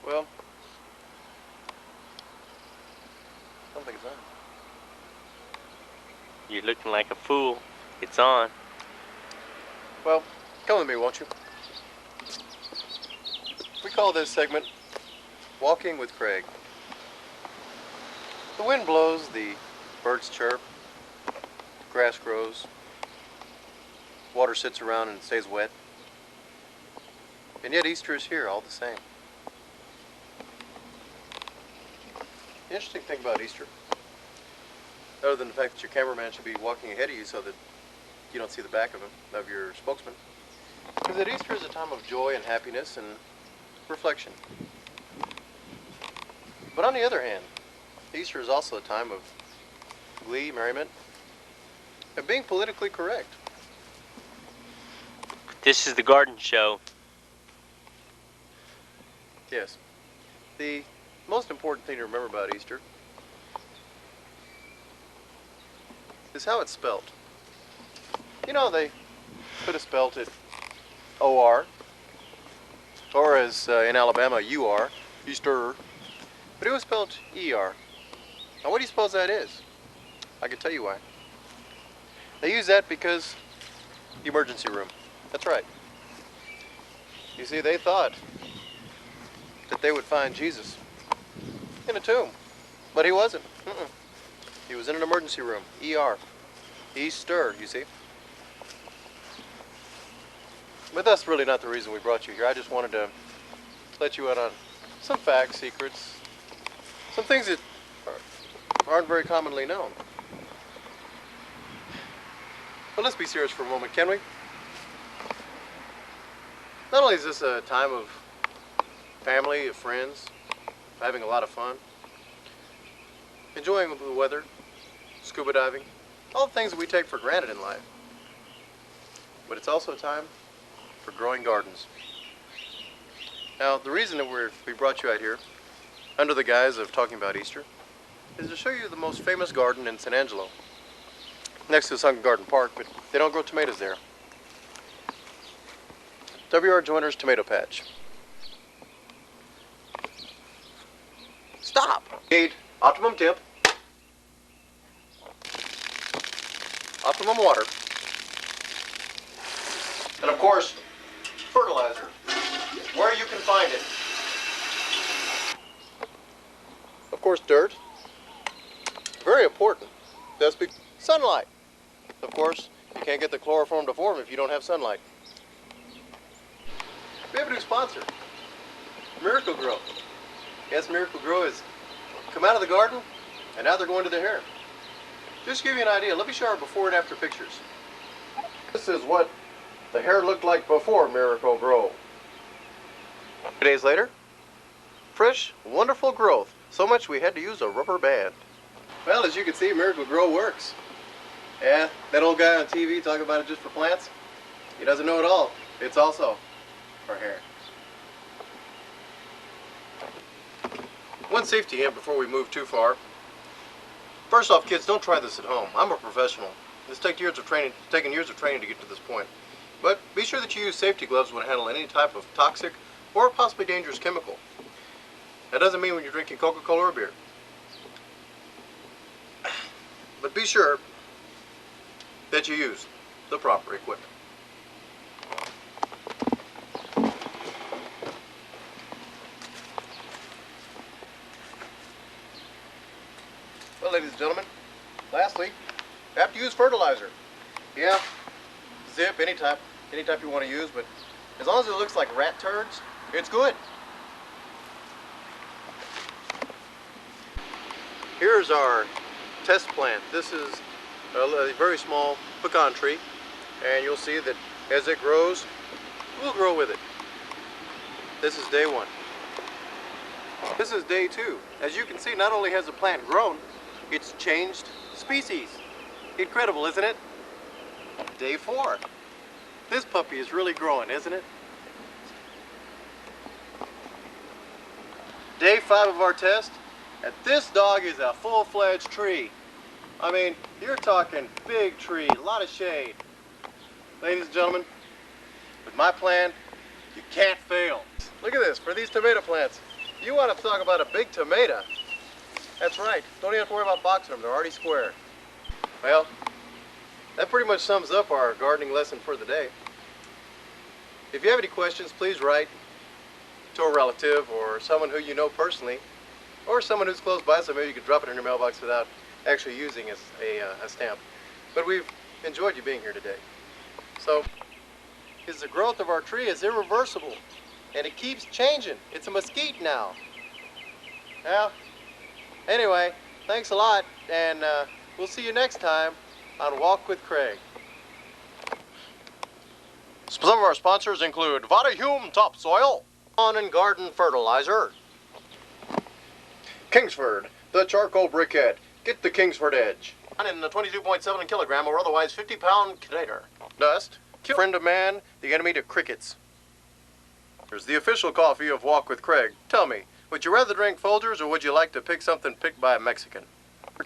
Well, I don't think it's on. You're looking like a fool. It's on. Well, come with me, won't you? We call this segment Walking with Craig. The wind blows, the birds chirp, grass grows, water sits around and stays wet. And yet Easter is here all the same. The interesting thing about Easter, other than the fact that your cameraman should be walking ahead of you so that you don't see the back of him, of your spokesman, is that Easter is a time of joy and happiness and reflection. But on the other hand, Easter is also a time of glee, merriment, and being politically correct. This is the garden show. Yes. The most important thing to remember about Easter is how it's spelt. You know, they could have spelt it O-R, or as in Alabama, U-R, Easter, but it was spelled E-R. Now what do you suppose that is? I can tell you why. They use that because the emergency room. That's right. You see, they thought that they would find Jesus in a tomb, but he wasn't. He was in an emergency room, ER, Easter, you see. But that's really not the reason we brought you here. I just wanted to let you in on some facts, secrets, some things that aren't very commonly known. But let's be serious for a moment, can we? Not only is this a time of family, of friends, having a lot of fun, enjoying the weather, scuba diving, all the things that we take for granted in life, but it's also a time for growing gardens. Now, the reason that we brought you out here, under the guise of talking about Easter, is to show you the most famous garden in San Angelo, next to the Sunken Garden Park, but they don't grow tomatoes there. W.R. Joyner's Tomato Patch. Stop! Need optimum temp, optimum water, and of course, fertilizer, where you can find it. Of course, dirt. Very important. That's sunlight. Of course, you can't get the chloroform to form if you don't have sunlight. We have a new sponsor, Miracle Grow. Yes, Miracle Grow has come out of the garden, and now they're going to the hair. Just to give you an idea, let me show our before and after pictures. This is what the hair looked like before Miracle Grow. 2 days later, fresh, wonderful growth. So much we had to use a rubber band. Well, as you can see, Miracle Grow works. Yeah, that old guy on TV talking about it just for plants, he doesn't know it all. It's also for hair. One safety hint before we move too far. First off, kids, don't try this at home. I'm a professional. It's taken years of training to get to this point. But be sure that you use safety gloves when handling any type of toxic or possibly dangerous chemical. That doesn't mean when you're drinking Coca-Cola or beer. But be sure that you use the proper equipment. Well, ladies and gentlemen, lastly, you have to use fertilizer. Yeah, Zip, any type you want to use, but as long as it looks like rat turds, it's good. Here's our test plant. This is a very small pecan tree, and you'll see that as it grows, we'll grow with it. This is day 1. This is day 2. As you can see, not only has the plant grown, it's changed species. Incredible, isn't it? Day 4. This puppy is really growing, isn't it? Day 5 of our test, and this dog is a full-fledged tree. I mean, you're talking big tree, a lot of shade. Ladies and gentlemen, with my plan, you can't fail. Look at this, for these tomato plants, You want to talk about a big tomato? That's right. Don't even have to worry about boxing them. They're already square. Well, that pretty much sums up our gardening lesson for the day. If you have any questions, please write to a relative or someone who you know personally, or someone who's close by, so maybe you could drop it in your mailbox without actually using a stamp. But we've enjoyed you being here today. So, is the growth of our tree is irreversible, and it keeps changing. It's a mesquite now. Well, anyway, thanks a lot, and we'll see you next time on Walk with Craig. Some of our sponsors include Vadahume Topsoil, Lawn and Garden Fertilizer, Kingsford, the charcoal briquette. Get the Kingsford Edge. In the 22.7 kilogram or otherwise 50-pound container. Dust, kill friend of man, the enemy to crickets. Here's the official coffee of Walk with Craig. Tell me, would you rather drink Folgers or would you like to pick something picked by a Mexican?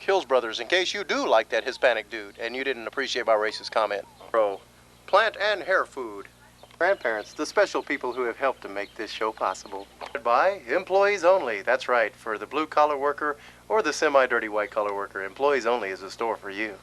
Hills Brothers, in case you do like that Hispanic dude and you didn't appreciate my racist comment. Pro, plant and hair food. Grandparents, the special people who have helped to make this show possible. By employees only. That's right, for the blue-collar worker or the semi-dirty white-collar worker, employees only is a store for you.